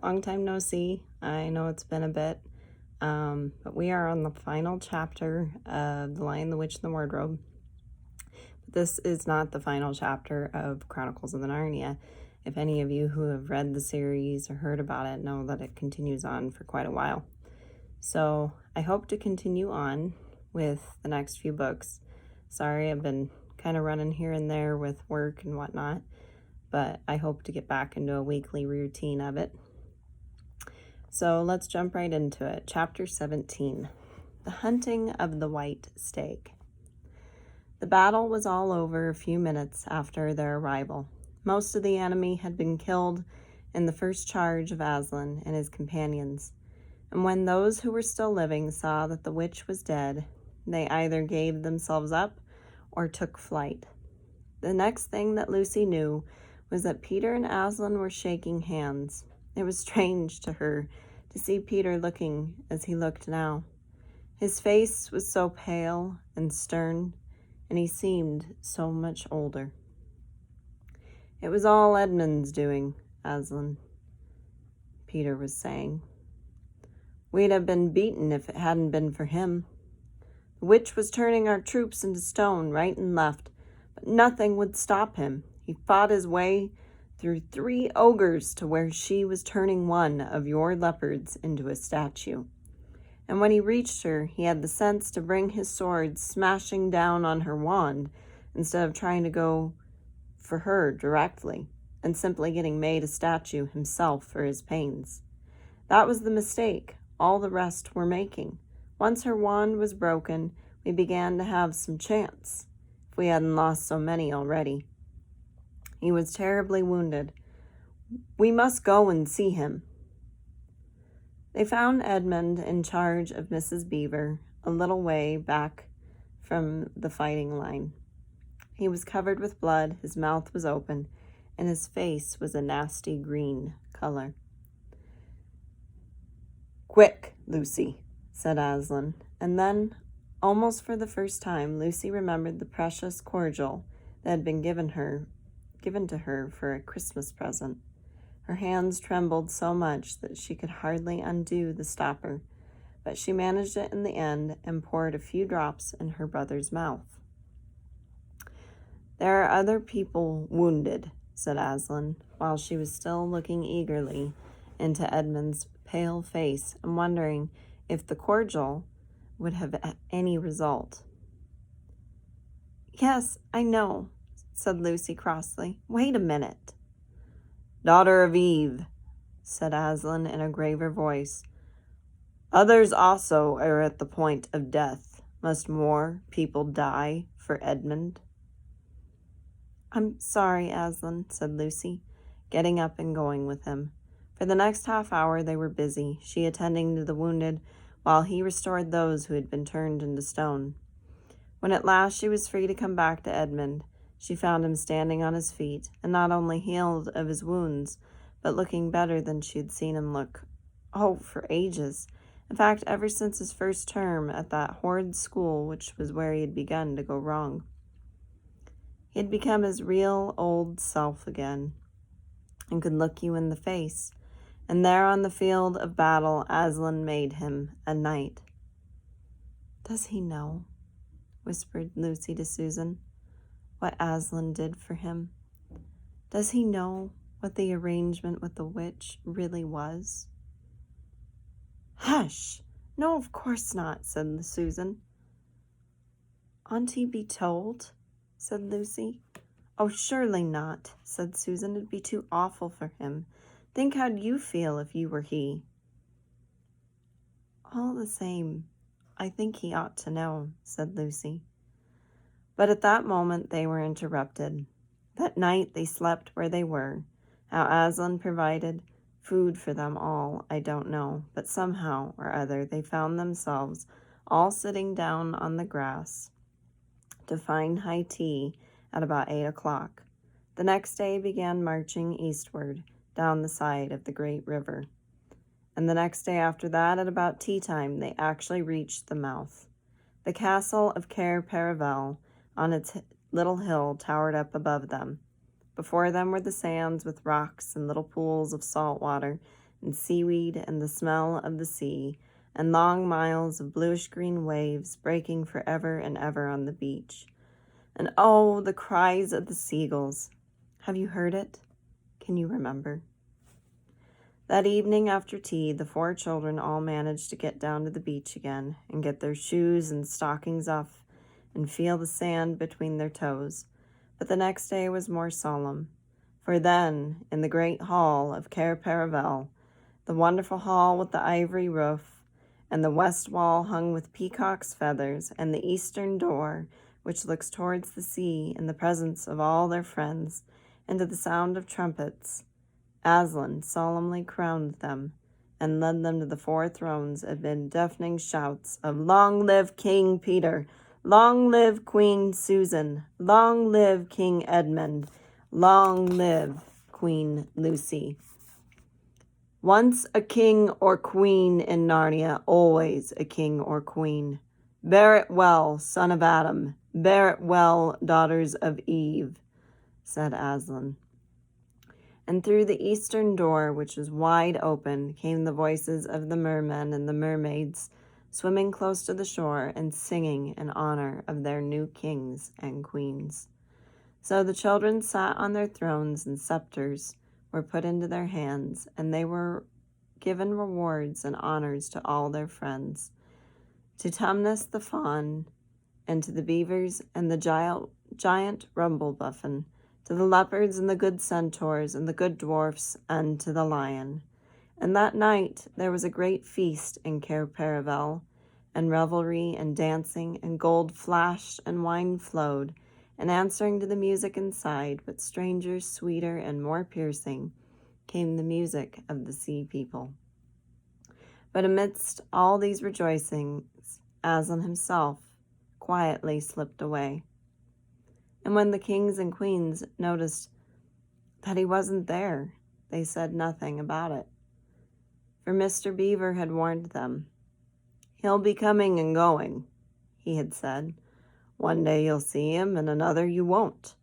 Long time no see. I know it's been a bit, but we are on the final chapter of The Lion, the Witch, and the Wardrobe. This is not the final chapter of Chronicles of the Narnia. If any of you who have read the series or heard about it know that it continues on for quite a while. So I hope to continue on with the next few books. Sorry, I've been kind of running here and there with work and whatnot, but I hope to get back into a weekly routine of it. So let's jump right into it. Chapter 17, The Hunting of the White Stag. The battle was all over a few minutes after their arrival. Most of the enemy had been killed in the first charge of Aslan and his companions, and when those who were still living saw that the witch was dead, they either gave themselves up or took flight. The next thing that Lucy knew was that Peter and Aslan were shaking hands. It was strange to her to see Peter looking as he looked now. His face was so pale and stern, and he seemed so much older. It was all Edmund's doing, Aslan, Peter was saying. We'd have been beaten if it hadn't been for him. The witch was turning our troops into stone right and left, but nothing would stop him. He fought his way through 3 ogres to where she was turning one of your leopards into a statue. And when he reached her, he had the sense to bring his sword smashing down on her wand instead of trying to go for her directly and simply getting made a statue himself for his pains. That was the mistake all the rest were making. Once her wand was broken, we began to have some chance, if we hadn't lost so many already. He was terribly wounded. We must go and see him. They found Edmund in charge of Mrs. Beaver, a little way back from the fighting line. He was covered with blood, his mouth was open, and his face was a nasty green color. Quick, Lucy, said Aslan, and then, almost for the first time, Lucy remembered the precious cordial that had been given to her for a Christmas present. Her hands trembled so much that she could hardly undo the stopper, but she managed it in the end and poured a few drops in her brother's mouth. There are other people wounded, said Aslan, while she was still looking eagerly into Edmund's pale face and wondering if the cordial would have any result. Yes, I know, said Lucy crossly. Wait a minute. Daughter of Eve, said Aslan in a graver voice. Others also are at the point of death. Must more people die for Edmund? I'm sorry, Aslan, said Lucy, getting up and going with him. For the next half hour they were busy, she attending to the wounded, while he restored those who had been turned into stone. When at last she was free to come back to Edmund, she found him standing on his feet, and not only healed of his wounds, but looking better than she had seen him look, for ages. In fact, ever since his first term at that horrid school, which was where he had begun to go wrong. He had become his real old self again, and could look you in the face. And there on the field of battle, Aslan made him a knight. Does he know, whispered Lucy to Susan, what Aslan did for him? Does he know what the arrangement with the witch really was? Hush! No, of course not, said Susan. Oughtn't he be told? Said Lucy. Oh, surely not, said Susan. It'd be too awful for him. Think how'd you feel if you were he. All the same, I think he ought to know, said Lucy. But at that moment they were interrupted. That night they slept where they were. How Aslan provided food for them all, I don't know, but somehow or other they found themselves all sitting down on the grass to find high tea at about 8 o'clock. The next day began marching eastward down the side of the great river. And the next day after that, at about tea time, they actually reached the mouth. The castle of Cair Paravel on its little hill towered up above them. Before them were the sands with rocks and little pools of salt water, and seaweed and the smell of the sea, and long miles of bluish-green waves breaking forever and ever on the beach. And oh, the cries of the seagulls. Have you heard it? Can you remember? That evening after tea, the 4 children all managed to get down to the beach again and get their shoes and stockings off and feel the sand between their toes. But the next day was more solemn, for then, in the great hall of Cair Paravel, the wonderful hall with the ivory roof, and the west wall hung with peacock's feathers, and the eastern door, which looks towards the sea, in the presence of all their friends, and to the sound of trumpets, Aslan solemnly crowned them and led them to the 4 thrones amid deafening shouts of "Long live King Peter! Long live Queen Susan! Long live King Edmund! Long live Queen Lucy!" Once a king or queen in Narnia, always a king or queen. Bear it well, son of Adam. Bear it well, daughters of Eve, said Aslan. And through the eastern door, which was wide open, came the voices of the mermen and the mermaids, swimming close to the shore and singing in honor of their new kings and queens. So the children sat on their thrones, and scepters were put into their hands, and they were given rewards and honors to all their friends, to Tumnus the fawn, and to the beavers and the giant Rumblebuffin, to the leopards and the good centaurs and the good dwarfs, and to the lion. And that night there was a great feast in Cair Paravel, and revelry and dancing, and gold flashed and wine flowed, and answering to the music inside, but stranger, sweeter, and more piercing, came the music of the sea people. But amidst all these rejoicings, Aslan himself quietly slipped away. And when the kings and queens noticed that he wasn't there, they said nothing about it. For Mr. Beaver had warned them. "He'll be coming and going," he had said. "One day you'll see him, and another you won't.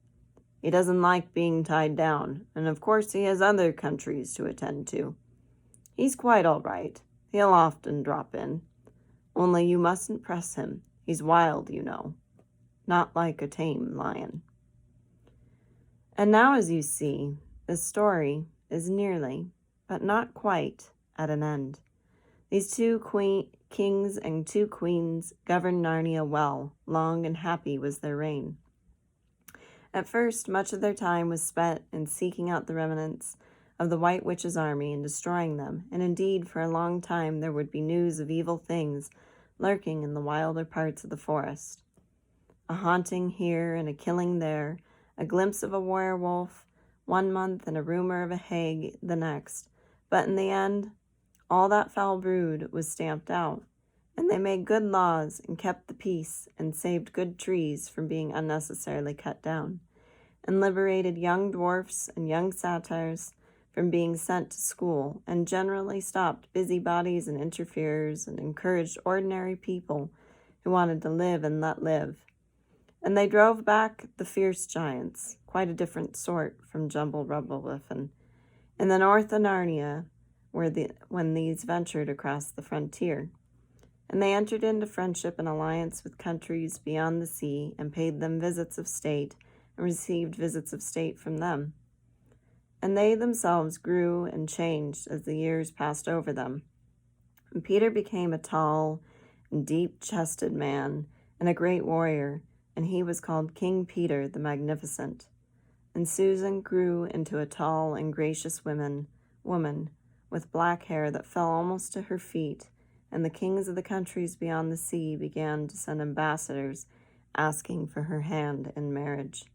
He doesn't like being tied down, and of course he has other countries to attend to. He's quite all right. He'll often drop in. Only you mustn't press him. He's wild, you know. Not like a tame lion." And now, as you see, this story is nearly, but not quite, at an end. These 2 kings and 2 queens governed Narnia well. Long and happy was their reign. At first, much of their time was spent in seeking out the remnants of the White Witch's army and destroying them, and indeed, for a long time there would be news of evil things lurking in the wilder parts of the forest. A haunting here and a killing there, a glimpse of a werewolf 1 month and a rumor of a hag the next. But in the end, all that foul brood was stamped out, and they made good laws and kept the peace and saved good trees from being unnecessarily cut down, and liberated young dwarfs and young satyrs from being sent to school, and generally stopped busybodies and interferers and encouraged ordinary people who wanted to live and let live. And they drove back the fierce giants, quite a different sort from Jumble Rumblebuffin, in the north of Narnia, when these ventured across the frontier. And they entered into friendship and alliance with countries beyond the sea, and paid them visits of state, and received visits of state from them. And they themselves grew and changed as the years passed over them. And Peter became a tall and deep-chested man, and a great warrior, and he was called King Peter the Magnificent. And Susan grew into a tall and gracious woman with black hair that fell almost to her feet, and the kings of the countries beyond the sea began to send ambassadors asking for her hand in marriage.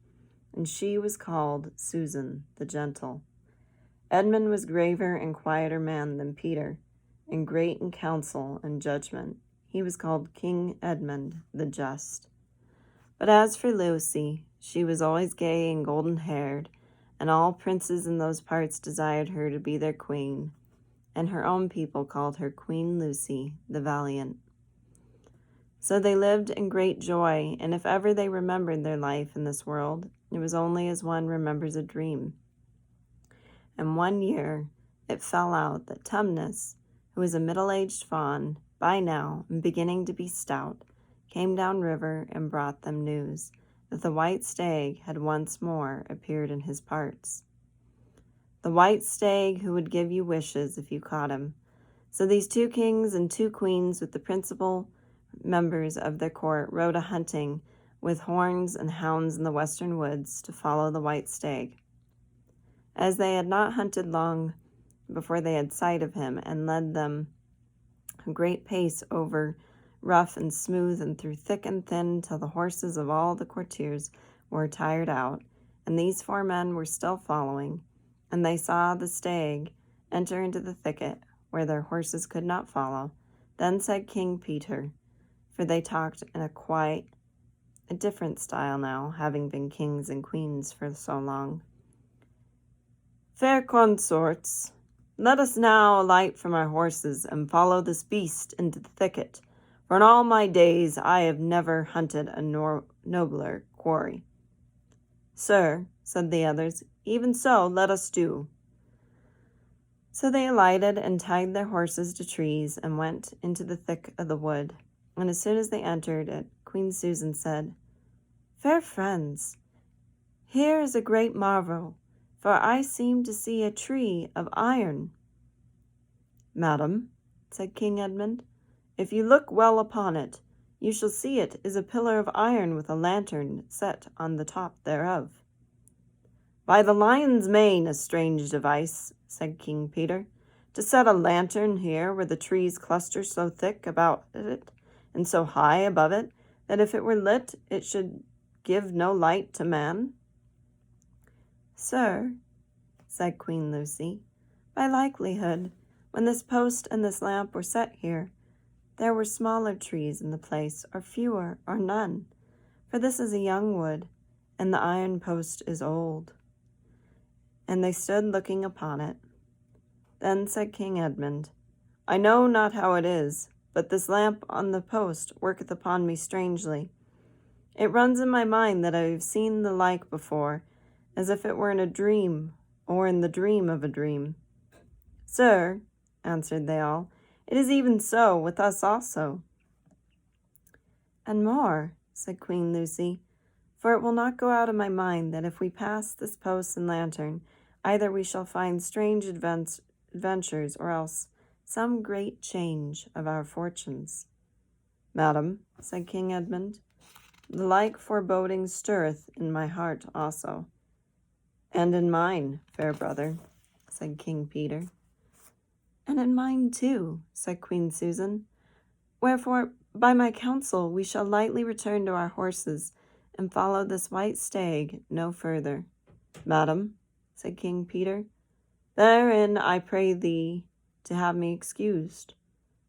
And she was called Susan the Gentle. Edmund was graver and quieter man than Peter, and great in counsel and judgment. He was called King Edmund the Just. But as for Lucy, she was always gay and golden-haired, and all princes in those parts desired her to be their queen, and her own people called her Queen Lucy the Valiant. So they lived in great joy, and if ever they remembered their life in this world, it was only as one remembers a dream. And one year, it fell out that Tumnus, who was a middle-aged faun, by now and beginning to be stout, came down river and brought them news that the white stag had once more appeared in his parts. The white stag who would give you wishes if you caught him. So these 2 kings and 2 queens with the principal members of their court rode a hunting with horns and hounds in the western woods to follow the white stag. As they had not hunted long before they had sight of him, and led them a great pace over rough and smooth and through thick and thin till the horses of all the courtiers were tired out, and these 4 men were still following, and they saw the stag enter into the thicket where their horses could not follow. Then said King Peter, for they talked in quite a different style now, having been kings and queens for so long. Fair consorts, let us now alight from our horses and follow this beast into the thicket, for in all my days I have never hunted a nobler quarry. Sir, said the others, even so let us do. So they alighted and tied their horses to trees and went into the thick of the wood. And as soon as they entered it, Queen Susan said, Fair friends, here is a great marvel, for I seem to see a tree of iron. Madam, said King Edmund, if you look well upon it, you shall see it is a pillar of iron with a lantern set on the top thereof. By the lion's mane, a strange device, said King Peter, to set a lantern here where the trees cluster so thick about it and so high above it that if it were lit it should give no light to man. Sir, said Queen Lucy, by likelihood, when this post and this lamp were set here, there were smaller trees in the place, or fewer, or none, for this is a young wood, and the iron post is old. And they stood looking upon it. Then said King Edmund, I know not how it is, but this lamp on the post worketh upon me strangely. It runs in my mind that I have seen the like before, as if it were in a dream, or in the dream of a dream. Sir, answered they all, it is even so with us also. And more, said Queen Lucy, for it will not go out of my mind that if we pass this post and lantern, either we shall find strange adventures, or else some great change of our fortunes. Madam, said King Edmund, the like foreboding stirreth in my heart also. And in mine, fair brother, said King Peter. And in mine too, said Queen Susan. Wherefore, by my counsel, we shall lightly return to our horses, and follow this white stag no further. Madam, said King Peter, therein I pray thee to have me excused,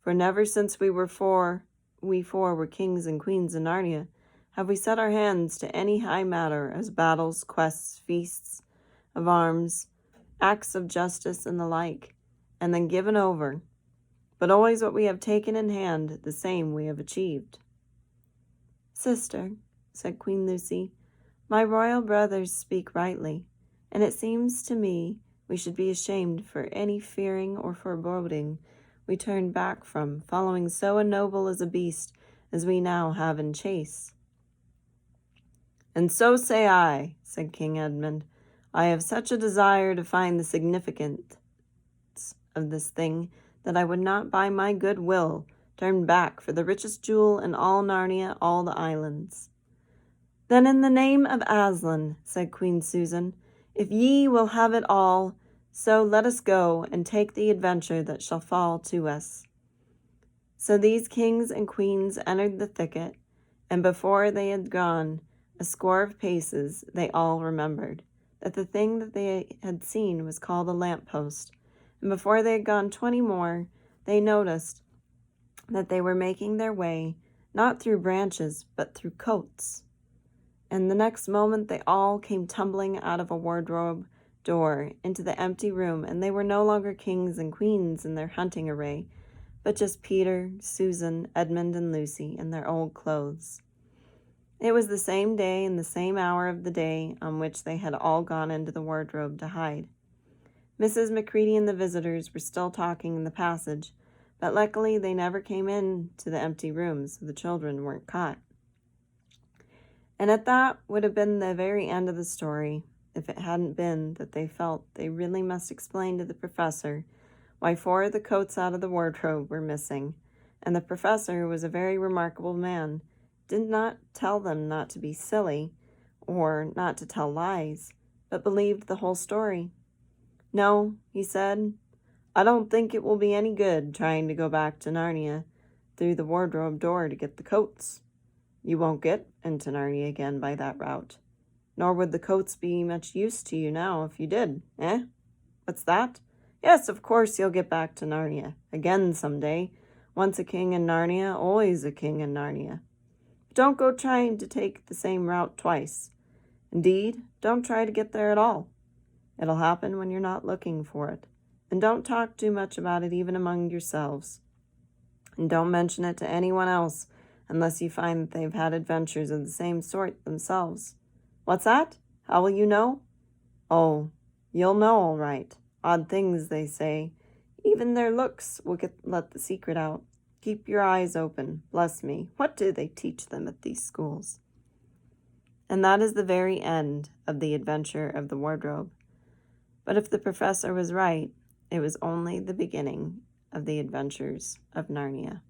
for never since we four were kings and queens in Narnia have we set our hands to any high matter as battles, quests, feasts of arms, acts of justice, and the like, and then given over, but always what we have taken in hand, the same we have achieved. Sister, said Queen Lucy, my royal brothers speak rightly, and it seems to me we should be ashamed for any fearing or foreboding we turned back from, following so noble as a beast as we now have in chase. And so say I, said King Edmund. I have such a desire to find the significance of this thing that I would not by my good will turn back for the richest jewel in all Narnia, all the islands. Then in the name of Aslan, said Queen Susan, if ye will have it all, so let us go and take the adventure that shall fall to us. So these kings and queens entered the thicket, and before they had gone a score of paces, they all remembered that the thing that they had seen was called a lamp-post, and before they had gone 20 more, they noticed that they were making their way not through branches, but through coats. And the next moment they all came tumbling out of a wardrobe door into the empty room, and they were no longer kings and queens in their hunting array, but just Peter, Susan, Edmund, and Lucy in their old clothes. It was the same day and the same hour of the day on which they had all gone into the wardrobe to hide. Mrs. Macready and the visitors were still talking in the passage, but luckily they never came in to the empty rooms, so the children weren't caught. And that would have been the very end of the story, if it hadn't been that they felt they really must explain to the professor why 4 of the coats out of the wardrobe were missing, and the professor, who was a very remarkable man, did not tell them not to be silly or not to tell lies, but believed the whole story. No, he said, I don't think it will be any good trying to go back to Narnia through the wardrobe door to get the coats. You won't get into Narnia again by that route. Nor would the coats be much use to you now if you did, eh? What's that? Yes, of course you'll get back to Narnia again someday. Once a king in Narnia, always a king in Narnia. But don't go trying to take the same route twice. Indeed, don't try to get there at all. It'll happen when you're not looking for it. And don't talk too much about it even among yourselves. And don't mention it to anyone else unless you find that they've had adventures of the same sort themselves. What's that? How will you know? Oh, you'll know all right. Odd things, they say. Even their looks will let the secret out. Keep your eyes open. Bless me, what do they teach them at these schools? And that is the very end of the adventure of the wardrobe. But if the professor was right, it was only the beginning of the adventures of Narnia.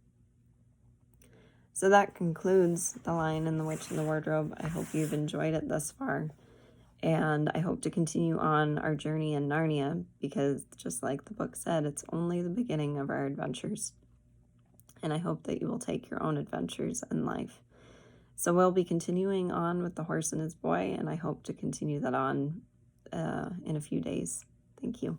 So that concludes The Lion and the Witch and the Wardrobe. I hope you've enjoyed it thus far. And I hope to continue on our journey in Narnia because, just like the book said, it's only the beginning of our adventures. And I hope that you will take your own adventures in life. So we'll be continuing on with The Horse and His Boy, and I hope to continue that on in a few days. Thank you.